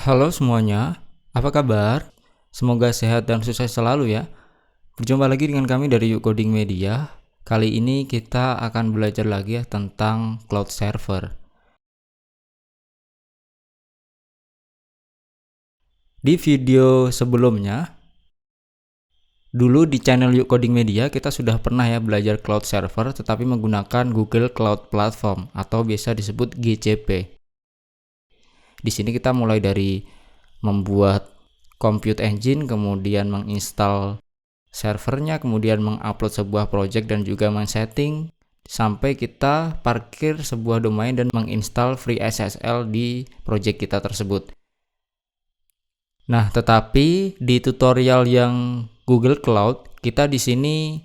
Halo semuanya, apa kabar? Semoga sehat dan sukses selalu ya. Berjumpa lagi dengan kami dari Yuk Coding Media. Kali ini kita akan belajar lagi ya tentang cloud server. Di video sebelumnya, dulu di channel Yuk Coding Media kita sudah pernah ya belajar cloud server tetapi menggunakan Google Cloud Platform atau biasa disebut GCP. Di sini kita mulai dari membuat compute engine, kemudian menginstal servernya, kemudian mengupload sebuah project dan juga men-setting sampai kita parkir sebuah domain dan menginstal FreeSSL di project kita tersebut. Nah, tetapi di tutorial yang Google Cloud, kita di sini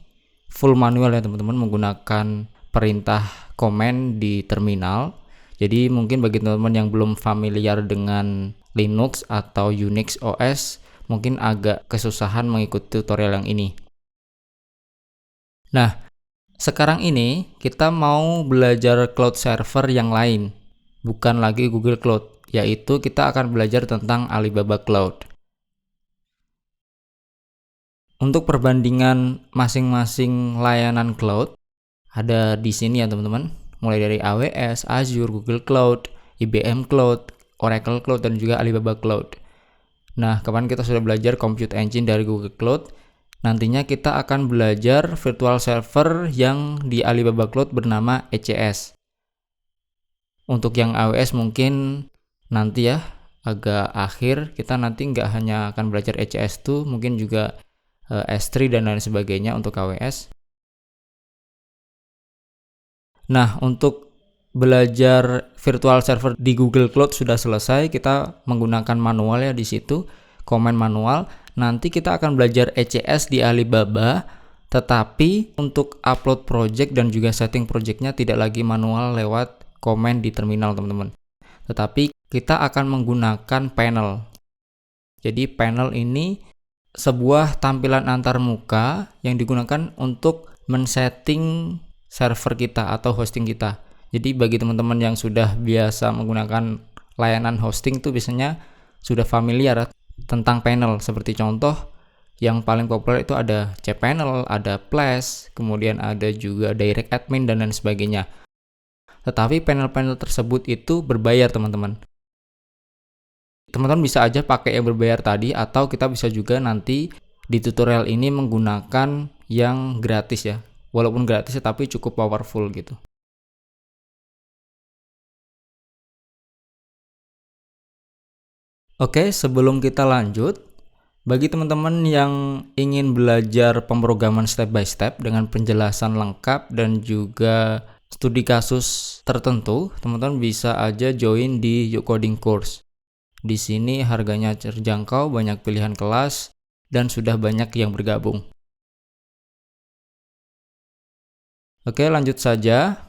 full manual ya teman-teman, menggunakan perintah command di terminal. Jadi mungkin bagi teman-teman yang belum familiar dengan Linux atau Unix OS, mungkin agak kesusahan mengikuti tutorial yang ini. Nah, sekarang ini kita mau belajar cloud server yang lain, bukan lagi Google Cloud, yaitu kita akan belajar tentang Alibaba Cloud. Untuk perbandingan masing-masing layanan cloud, ada di sini ya teman-teman, mulai dari AWS, Azure, Google Cloud, IBM Cloud, Oracle Cloud, dan juga Alibaba Cloud. Nah, kemarin kita sudah belajar Compute Engine dari Google Cloud. Nantinya kita akan belajar virtual server yang di Alibaba Cloud bernama ECS. Untuk yang AWS mungkin nanti ya, agak akhir, kita nanti nggak hanya akan belajar ECS2, mungkin juga S3 dan lain sebagainya untuk AWS. Nah, untuk belajar virtual server di Google Cloud sudah selesai, kita menggunakan manual ya di situ, command manual. Nanti kita akan belajar ECS di Alibaba, tetapi untuk upload project dan juga setting projectnya tidak lagi manual lewat command di terminal teman-teman. Tetapi kita akan menggunakan panel. Jadi panel ini sebuah tampilan antarmuka yang digunakan untuk men-setting server kita atau hosting kita. Jadi bagi teman-teman yang sudah biasa menggunakan layanan hosting tuh biasanya sudah familiar tentang panel. Seperti contoh yang paling populer itu ada cPanel, ada Flash, kemudian ada juga Direct Admin dan lain sebagainya. Tetapi panel-panel tersebut itu berbayar teman-teman. Teman-teman bisa aja pakai yang berbayar tadi atau kita bisa juga nanti di tutorial ini menggunakan yang gratis ya. Walaupun gratis tapi cukup powerful gitu. Oke, sebelum kita lanjut, bagi teman-teman yang ingin belajar pemrograman step by step dengan penjelasan lengkap dan juga studi kasus tertentu, teman-teman bisa aja join di Yuk Coding Course. Di sini harganya terjangkau, banyak pilihan kelas, dan sudah banyak yang bergabung. Oke, lanjut saja.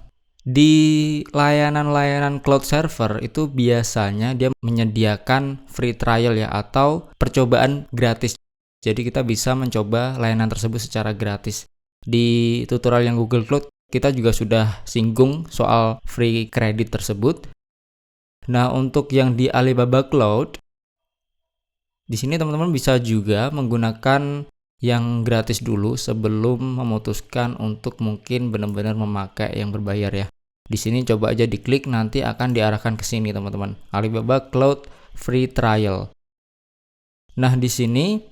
Di layanan-layanan cloud server itu biasanya dia menyediakan free trial ya atau percobaan gratis. Jadi kita bisa mencoba layanan tersebut secara gratis. Di tutorial yang Google Cloud kita juga sudah singgung soal free credit tersebut. Nah, untuk yang di Alibaba Cloud, di sini teman-teman bisa juga menggunakan yang gratis dulu sebelum memutuskan untuk mungkin benar-benar memakai yang berbayar ya. Di sini coba aja diklik, nanti akan diarahkan ke sini teman-teman. Alibaba Cloud Free Trial. Nah, di sini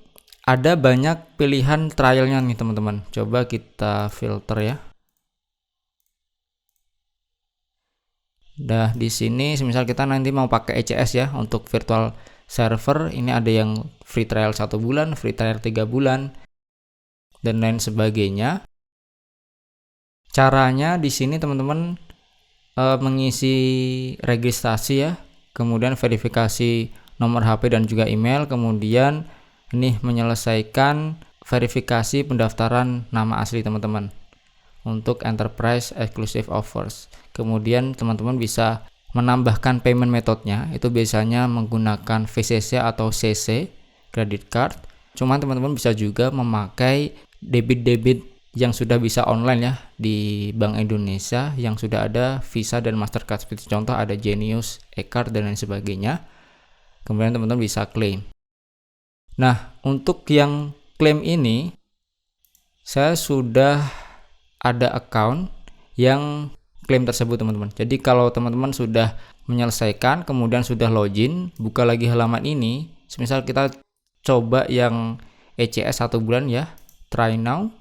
ada banyak pilihan trialnya nih teman-teman. Coba kita filter ya. Nah, di sini misal kita nanti mau pakai ECS ya untuk virtual server, ini ada yang free trial 1 bulan, free trial 3 bulan, dan lain sebagainya. Caranya di sini teman-teman mengisi registrasi ya, kemudian verifikasi nomor HP dan juga email, kemudian ini menyelesaikan verifikasi pendaftaran nama asli teman-teman untuk enterprise exclusive offers. Kemudian teman-teman bisa menambahkan payment methodnya, itu biasanya menggunakan VCC atau CC credit card. Cuman teman-teman bisa juga memakai debit yang sudah bisa online ya di Bank Indonesia yang sudah ada Visa dan Mastercard. Seperti contoh ada Genius, e-card dan lain sebagainya. kemudian teman-teman bisa klaim. Nah, untuk yang klaim ini saya sudah ada account yang klaim tersebut teman-teman. Jadi kalau teman-teman sudah menyelesaikan kemudian sudah login, buka lagi halaman ini, semisal kita coba yang ECS 1 bulan ya, try now.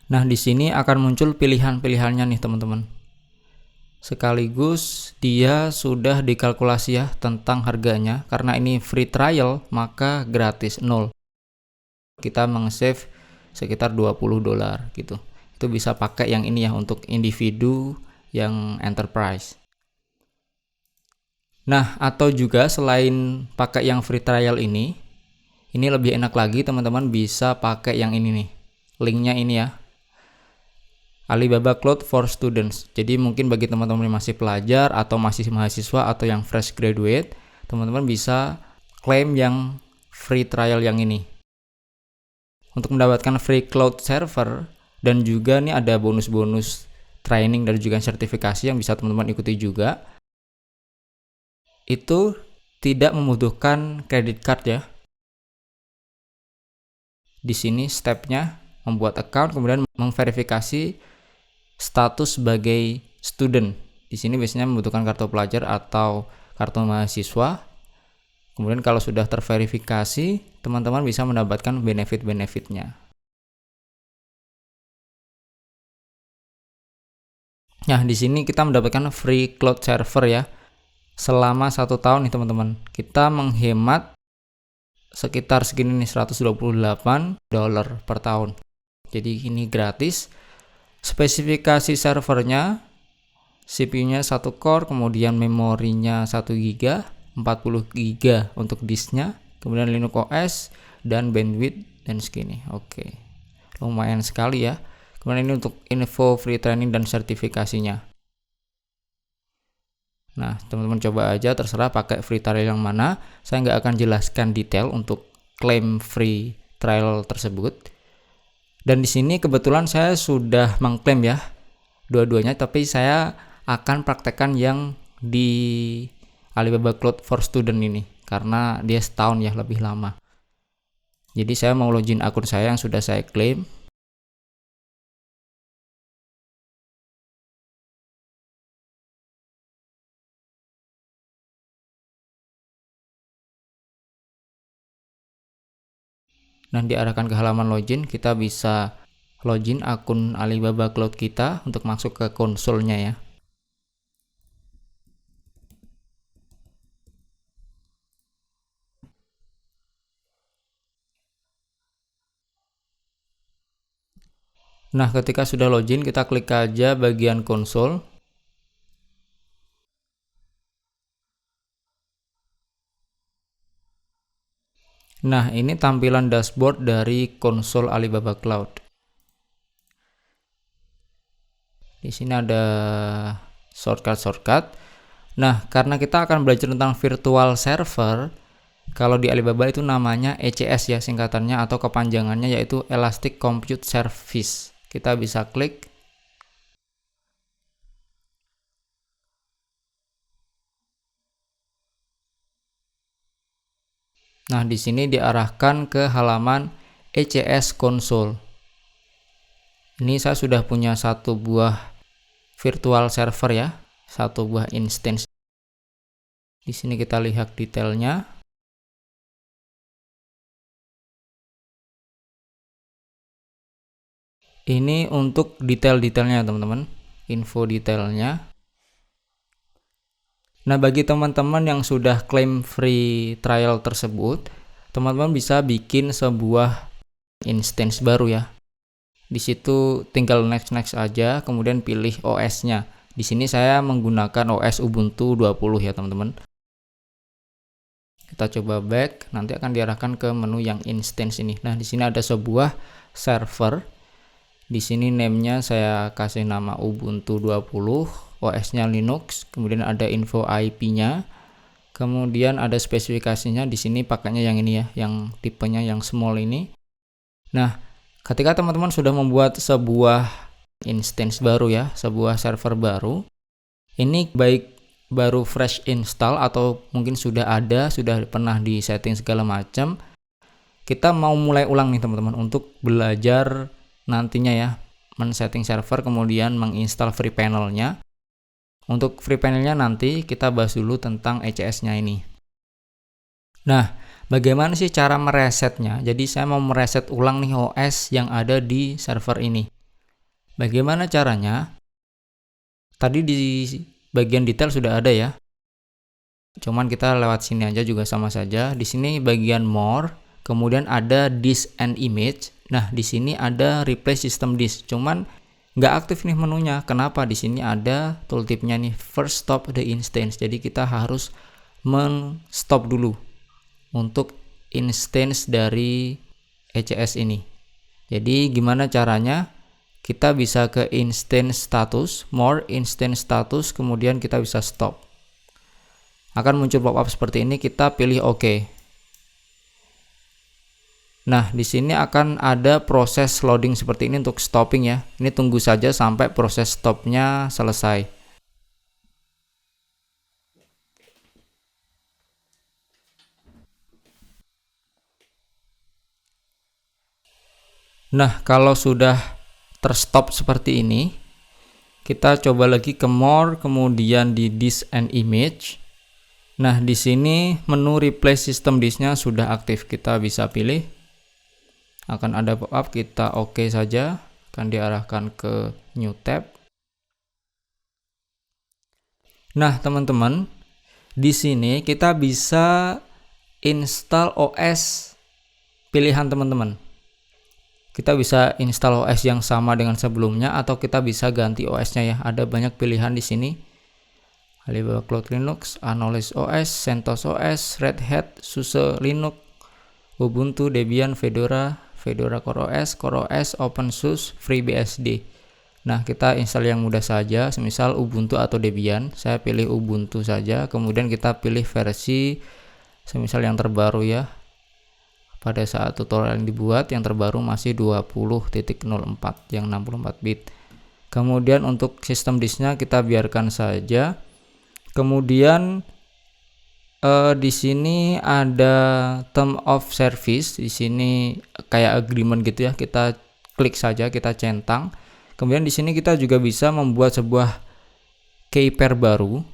Nah, di sini akan muncul pilihan-pilihannya nih teman-teman. Sekaligus dia sudah dikalkulasi ya tentang harganya. Karena ini free trial, maka gratis 0. Kita meng-save sekitar $20 gitu. Itu bisa pakai yang ini ya untuk individu yang enterprise. Nah, atau juga selain pakai yang free trial ini lebih enak lagi teman-teman bisa pakai yang ini nih. Linknya ini ya. Alibaba Cloud for Students. Jadi mungkin bagi teman-teman yang masih pelajar atau masih mahasiswa atau yang fresh graduate, teman-teman bisa klaim yang free trial yang ini. Untuk mendapatkan free cloud server dan juga nih ada bonus-bonus training dan juga sertifikasi yang bisa teman-teman ikuti juga. Itu tidak membutuhkan credit card ya. Di sini stepnya membuat account kemudian memverifikasi status sebagai student. Di sini biasanya membutuhkan kartu pelajar atau kartu mahasiswa. Kemudian kalau sudah terverifikasi, teman-teman bisa mendapatkan benefit-benefitnya. Nah, di sini kita mendapatkan free cloud server ya. Selama 1 tahun nih teman-teman. Kita menghemat sekitar segini nih $128 per tahun. Jadi ini gratis. Spesifikasi servernya, CPU-nya 1 core, kemudian memorinya 1 GB, 40 GB untuk disknya, kemudian Linux OS dan bandwidth dan segini. Oke. Lumayan sekali ya. Kemudian ini untuk info free training dan sertifikasinya. Nah, teman-teman coba aja, terserah pakai free trial yang mana. Saya nggak akan jelaskan detail untuk klaim free trial tersebut. Dan di sini kebetulan saya sudah mengklaim ya dua-duanya, tapi saya akan praktekkan yang di Alibaba Cloud for Student ini karena dia setahun ya, lebih lama. Jadi saya mau login akun saya yang sudah saya klaim. Nah, diarahkan ke halaman login, kita bisa login akun Alibaba Cloud kita untuk masuk ke konsolnya ya. Nah, ketika sudah login, kita klik aja bagian konsol. Nah, ini tampilan dashboard dari konsol Alibaba Cloud. Di sini ada shortcut. Nah, karena kita akan belajar tentang virtual server, kalau di Alibaba itu namanya ECS ya singkatannya atau kepanjangannya, yaitu Elastic Compute Service. Kita bisa klik. Nah, di sini diarahkan ke halaman ECS Console. Ini saya sudah punya 1 buah virtual server ya, 1 buah instance. Di sini kita lihat detailnya. Ini untuk detail-detailnya teman-teman, info detailnya. Nah, bagi teman-teman yang sudah klaim free trial tersebut, teman-teman bisa bikin sebuah instance baru ya. Di situ tinggal next aja, kemudian pilih OS-nya. Di sini saya menggunakan OS Ubuntu 20 ya, teman-teman. Kita coba back, nanti akan diarahkan ke menu yang instance ini. Nah, di sini ada sebuah server Di sini name-nya saya kasih nama Ubuntu 20, OS-nya Linux, kemudian ada info IP-nya. Kemudian ada spesifikasinya, di sini pakainya yang ini ya, yang tipenya yang small ini. Nah, ketika teman-teman sudah membuat sebuah instance baru ya, sebuah server baru, ini baik baru fresh install atau mungkin sudah ada, sudah pernah di setting segala macam, kita mau mulai ulang nih teman-teman untuk belajar nantinya ya, men-setting server kemudian menginstal free panelnya. Untuk free panelnya nanti kita bahas dulu tentang ECS-nya ini. Nah, bagaimana sih cara meresetnya? Jadi saya mau mereset ulang nih OS yang ada di server ini. Bagaimana caranya? Tadi di bagian detail sudah ada ya. Cuman kita lewat sini aja juga sama saja. Di sini bagian more, kemudian ada disk and image. Nah, di sini ada replace system disk. Cuman nggak aktif nih menunya. Kenapa? Di sini ada tooltipnya nih, first stop the instance. Jadi kita harus men-stop dulu untuk instance dari ECS ini. Jadi gimana caranya? Kita bisa ke instance status, more instance status, kemudian kita bisa stop. Akan muncul pop-up seperti ini, kita pilih OK. Nah, di sini akan ada proses loading seperti ini untuk stopping ya. Ini tunggu saja sampai proses stopnya selesai. Nah, kalau sudah terstop seperti ini, kita coba lagi ke more, kemudian di disk and image. Nah, di sini menu replace system disknya sudah aktif. Kita bisa pilih. Akan ada pop-up, kita OK saja, akan diarahkan ke new tab. Nah, teman-teman, di sini kita bisa install OS pilihan teman-teman. Kita bisa install OS yang sama dengan sebelumnya atau kita bisa ganti OS-nya ya. Ada banyak pilihan di sini. Alibaba Cloud Linux, Anolis OS, CentOS OS, Red Hat, SUSE Linux, Ubuntu, Debian, Fedora Core OS, OpenSUSE, FreeBSD. Nah, kita install yang mudah saja, semisal Ubuntu atau Debian. Saya pilih Ubuntu saja, kemudian kita pilih versi semisal yang terbaru ya. Pada saat tutorial yang dibuat, yang terbaru masih 20.04 yang 64 bit. Kemudian untuk sistem disknya kita biarkan saja. Kemudian di sini ada term of service, di sini kayak agreement gitu ya. Kita klik saja, kita centang. Kemudian di sini kita juga bisa membuat sebuah key pair baru,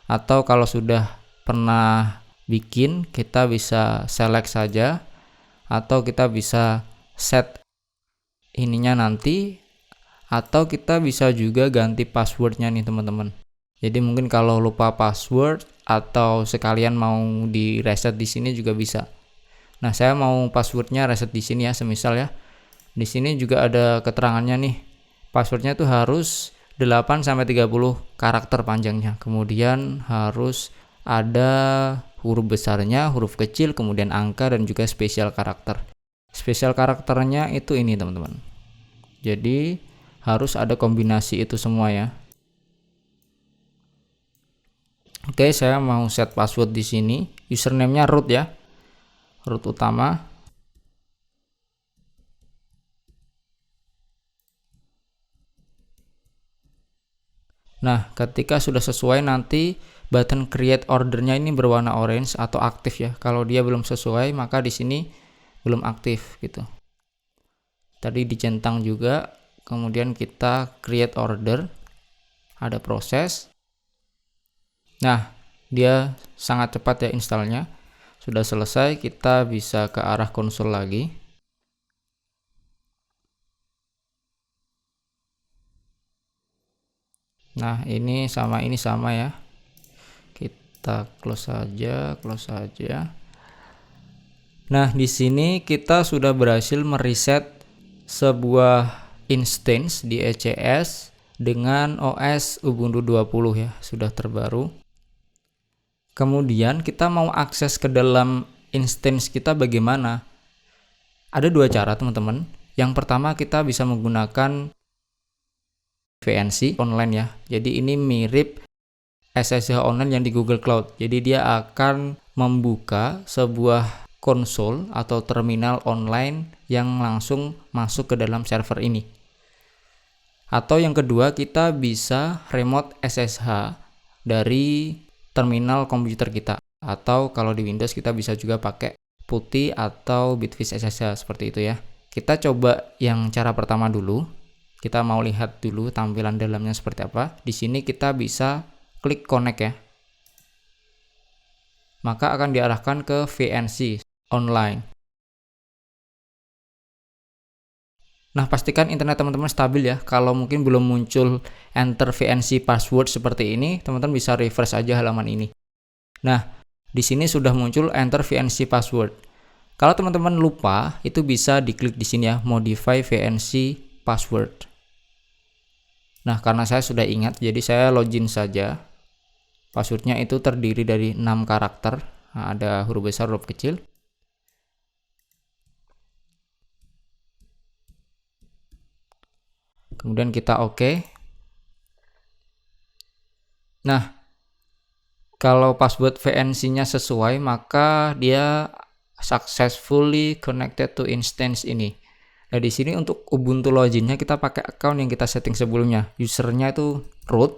atau kalau sudah pernah bikin kita bisa select saja, atau kita bisa set ininya nanti, atau kita bisa juga ganti passwordnya nih teman-teman. Jadi mungkin kalau lupa password atau sekalian mau di reset di sini juga bisa. Nah, saya mau passwordnya reset di sini ya, semisal ya. Di sini juga ada keterangannya nih. Passwordnya tuh harus 8 sampai 30 karakter panjangnya. Kemudian harus ada huruf besarnya, huruf kecil, kemudian angka dan juga spesial karakter. Spesial karakternya itu ini, teman-teman. Jadi harus ada kombinasi itu semua ya. Oke, saya mau set password di sini. Username-nya root ya. Root utama. Nah, ketika sudah sesuai nanti button create order-nya ini berwarna orange atau aktif ya. Kalau dia belum sesuai, maka di sini belum aktif gitu. Tadi dicentang juga, kemudian kita create order. Ada proses. Nah, dia sangat cepat ya installnya. Sudah selesai, kita bisa ke arah konsol lagi. Nah, ini sama ya. Kita close saja. Nah, di sini kita sudah berhasil mereset sebuah instance di ECS dengan OS Ubuntu 20 ya, sudah terbaru. Kemudian kita mau akses ke dalam instance kita bagaimana? Ada dua cara teman-teman. Yang pertama kita bisa menggunakan VNC online ya. Jadi ini mirip SSH online yang di Google Cloud. Jadi dia akan membuka sebuah konsol atau terminal online yang langsung masuk ke dalam server ini. Atau yang kedua, kita bisa remote SSH dari terminal komputer kita. Atau kalau di Windows kita bisa juga pakai PuTTY atau Bitfish SSH seperti itu ya. Kita coba yang cara pertama dulu. Kita mau lihat dulu tampilan dalamnya seperti apa. Di sini kita bisa klik connect ya. Maka akan diarahkan ke VNC online. Nah, pastikan internet teman-teman stabil ya. Kalau mungkin belum muncul enter VNC password seperti ini, teman-teman bisa refresh aja halaman ini. Nah, di sini sudah muncul enter VNC password. Kalau teman-teman lupa, itu bisa diklik di sini ya, modify VNC password. Nah, karena saya sudah ingat, jadi saya login saja. Passwordnya itu terdiri dari 6 karakter. Nah, ada huruf besar, huruf kecil. Kemudian kita oke. Nah, kalau password VNC-nya sesuai, maka dia successfully connected to instance ini. Nah, di sini untuk Ubuntu loginnya kita pakai account yang kita setting sebelumnya. Usernya itu root.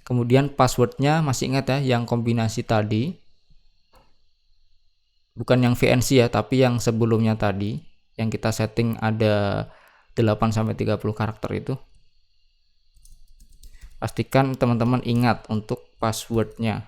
Kemudian passwordnya masih ingat ya, yang kombinasi tadi. Bukan yang VNC ya, tapi yang sebelumnya tadi. Yang kita setting ada 8-30 karakter itu. Pastikan teman-teman ingat untuk passwordnya.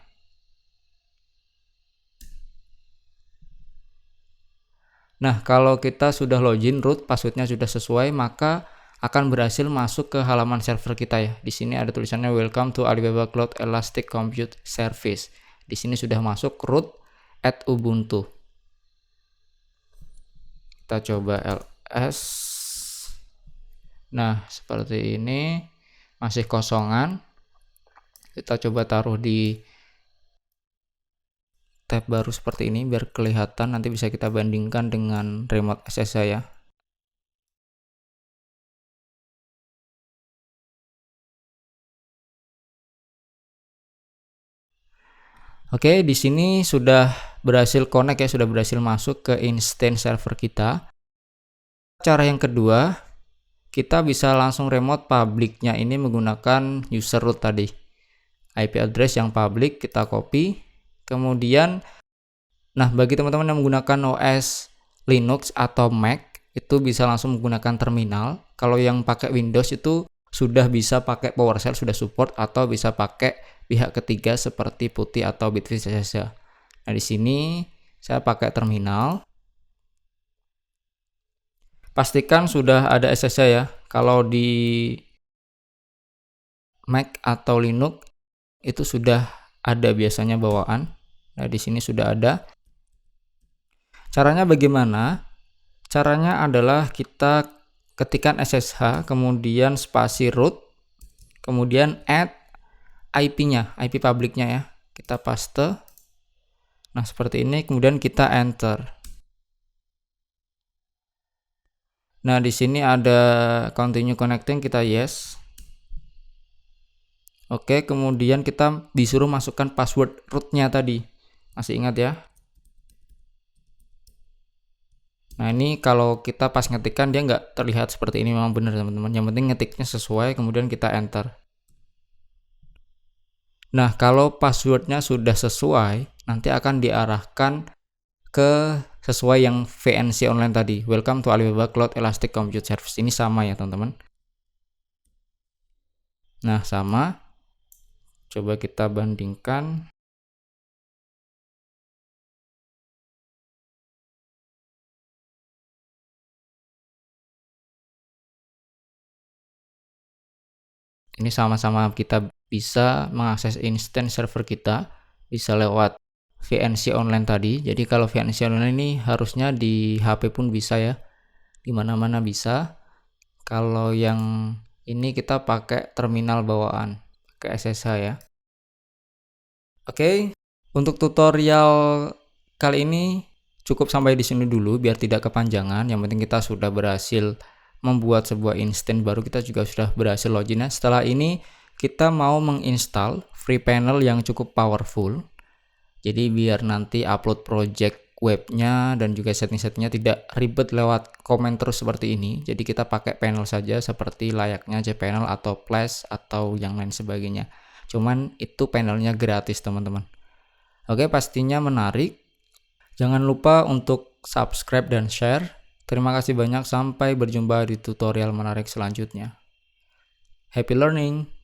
Nah, kalau kita sudah login root, passwordnya sudah sesuai, maka akan berhasil masuk ke halaman server kita ya. Di sini ada tulisannya Welcome to Alibaba Cloud Elastic Compute Service. Di sini sudah masuk root at Ubuntu. Kita coba ls. Nah, seperti ini masih kosongan. Kita coba taruh di tab baru seperti ini biar kelihatan, nanti bisa kita bandingkan dengan remote SSH ya. Oke, di sini sudah berhasil connect ya, sudah berhasil masuk ke instance server kita. Cara yang kedua, kita bisa langsung remote publicnya ini menggunakan user root tadi. IP address yang public kita copy. Kemudian, nah bagi teman-teman yang menggunakan OS Linux atau Mac, itu bisa langsung menggunakan terminal. Kalau yang pakai Windows itu sudah bisa pakai PowerShell, sudah support, atau bisa pakai pihak ketiga seperti PuTTY atau Bitfish SSH. Nah, di sini saya pakai terminal. Pastikan sudah ada SSH ya. Kalau di Mac atau Linux itu sudah ada biasanya bawaan. Nah, di sini sudah ada. Caranya bagaimana? Caranya adalah kita ketikkan SSH, kemudian spasi root, kemudian add IP-nya, IP publiknya ya. Kita paste. Nah, seperti ini, kemudian kita enter. Nah, di sini ada continue connecting, kita yes. Oke, kemudian kita disuruh masukkan password rootnya tadi. Masih ingat ya? Nah, ini kalau kita pas ngetikkan dia nggak terlihat seperti ini, memang benar teman-teman. Yang penting ngetiknya sesuai, kemudian kita enter. Nah, kalau passwordnya sudah sesuai, nanti akan diarahkan ke sesuai yang VNC online tadi. Welcome to Alibaba Cloud Elastic Compute Service. Ini sama ya teman-teman. Nah, sama. Coba kita bandingkan. Ini sama-sama kita bisa mengakses instance server kita, bisa lewat VNC online tadi. Jadi kalau VNC online ini harusnya di HP pun bisa ya, di mana-mana bisa. Kalau yang ini kita pakai terminal bawaan, pakai SSH ya. Oke, untuk tutorial kali ini cukup sampai di sini dulu biar tidak kepanjangan. Yang penting kita sudah berhasil membuat sebuah instance baru, kita juga sudah berhasil login. Setelah ini kita mau menginstal free panel yang cukup powerful. Jadi biar nanti upload project webnya dan juga setting-settingnya tidak ribet lewat komen terus seperti ini. Jadi kita pakai panel saja seperti layaknya cPanel atau Flash atau yang lain sebagainya. Cuman itu panelnya gratis teman-teman. Oke, pastinya menarik. Jangan lupa untuk subscribe dan share. Terima kasih banyak, sampai berjumpa di tutorial menarik selanjutnya. Happy learning!